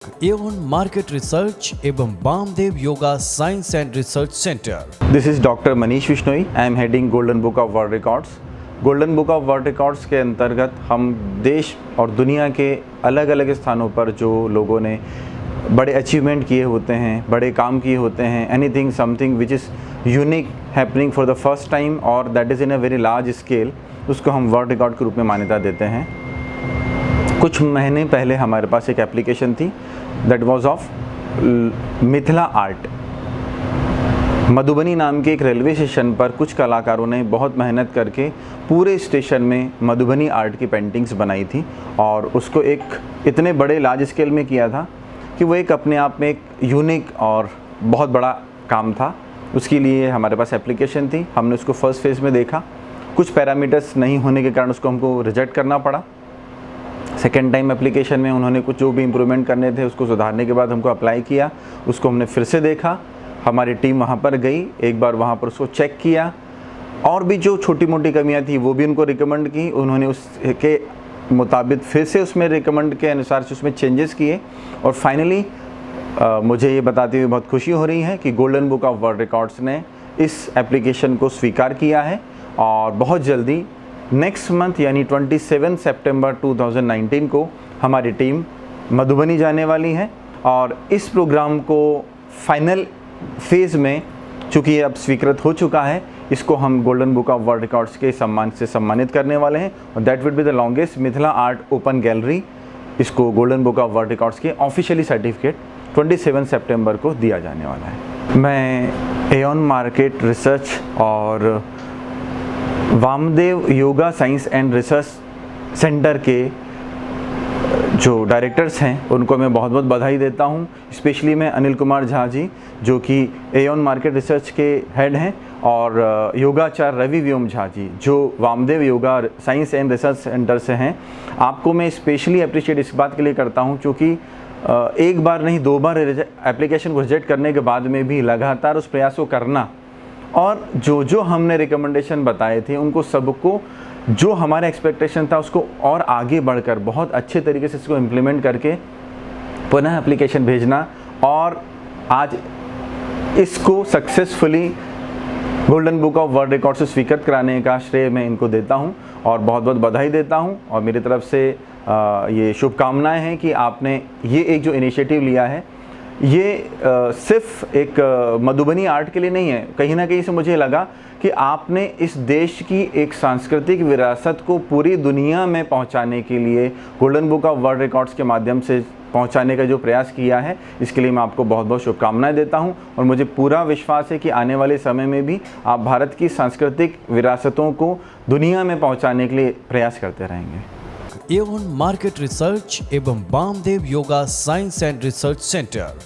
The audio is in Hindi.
एवन मार्केट रिसर्च एवं Bamdev yoga science and research centre. This is doctor Manish Vishnoi. I am heading golden book of world records. Golden book of world records के अंतर्गत हम देश और दुनिया के अलग अलग स्थानों पर जो लोगों ने बड़े अचीवमेंट किए होते हैं, बड़े काम किए होते हैं, anything something which is unique happening for the first time और that is in a very large scale, उसको हम वर्ल्ड रिकॉर्ड के रूप में मान्यता देते हैं। कुछ महीने पहले हमारे पास एक एप्लीकेशन थी that was of Mithila art. Madhubani नाम के एक रेलवे स्टेशन पर कुछ कलाकारों ने बहुत मेहनत करके पूरे स्टेशन में मधुबनी आर्ट की पेंटिंग्स बनाई थी और उसको एक इतने बड़े लार्ज स्केल में किया था कि वो एक अपने आप में एक यूनिक और बहुत बड़ा काम था। उसके लिए हमारे पास एप्लीकेशन थी। हमने उसको फर्स्ट फेज़ में देखा, कुछ पैरामीटर्स नहीं होने के कारण उसको हमको रिजेक्ट करना पड़ा। सेकेंड टाइम एप्लीकेशन में उन्होंने कुछ जो भी इम्प्रूवमेंट करने थे उसको सुधारने के बाद हमको अप्लाई किया। उसको हमने फिर से देखा, हमारी टीम वहाँ पर गई, एक बार वहाँ पर उसको चेक किया और भी जो छोटी मोटी कमियाँ थी वो भी उनको रिकमेंड की। उन्होंने उसके मुताबिक फिर से उसमें रिकमेंड के अनुसार से उसमें चेंजेस किए और फाइनली मुझे ये बताते हुए बहुत खुशी हो रही है कि golden book of world records ने इस एप्लीकेशन को स्वीकार किया है और बहुत जल्दी नेक्स्ट मंथ यानी 27 सितंबर 2019 को हमारी टीम मधुबनी जाने वाली है और इस प्रोग्राम को फाइनल फेज़ में, चूँकि ये अब स्वीकृत हो चुका है, इसको हम golden book of world records के सम्मान से सम्मानित करने वाले हैं और that will be the longest Mithila art open gallery. इसको golden book of world records के ऑफिशियली सर्टिफिकेट 27 सितंबर को दिया जाने वाला है। मैं एवन मार्केट रिसर्च और Vamdev yoga science and research centre के जो डायरेक्टर्स हैं उनको मैं बहुत बहुत बधाई देता हूं। स्पेशली मैं अनिल कुमार झा जी जो कि एवन मार्केट रिसर्च के हेड हैं और योगाचार्य रवि व्योम झा जी जो Vamdev yoga science and research centre से हैं। आपको मैं स्पेशली अप्रिशिएट इस बात के लिए करता हूं क्योंकि एक बार नहीं दो बार एप्लीकेशन को रिजेक्ट करने के बाद में भी लगातार उस प्रयास को करना और जो जो हमने रिकमेंडेशन बताए थे उनको सबको जो हमारा एक्सपेक्टेशन था उसको और आगे बढ़कर बहुत अच्छे तरीके से इसको इम्प्लीमेंट करके पुनः एप्लीकेशन भेजना और आज इसको successfully golden book of world record से स्वीकृत कराने का श्रेय मैं इनको देता हूं और बहुत बहुत बधाई देता हूं और मेरी तरफ से ये शुभकामनाएं हैं कि आपने ये एक जो इनिशिएटिव लिया है ये सिर्फ एक मधुबनी आर्ट के लिए नहीं है। कहीं ना कहीं से मुझे लगा कि आपने इस देश की एक सांस्कृतिक विरासत को पूरी दुनिया में पहुंचाने के लिए golden book of world records के माध्यम से पहुंचाने का जो प्रयास किया है, इसके लिए मैं आपको बहुत बहुत शुभकामनाएं देता हूं और मुझे पूरा विश्वास है कि आने वाले समय में भी आप भारत की सांस्कृतिक विरासतों को दुनिया में पहुँचाने के लिए प्रयास करते रहेंगे। एवन मार्केट रिसर्च एवं Bamdev yoga science and research centre.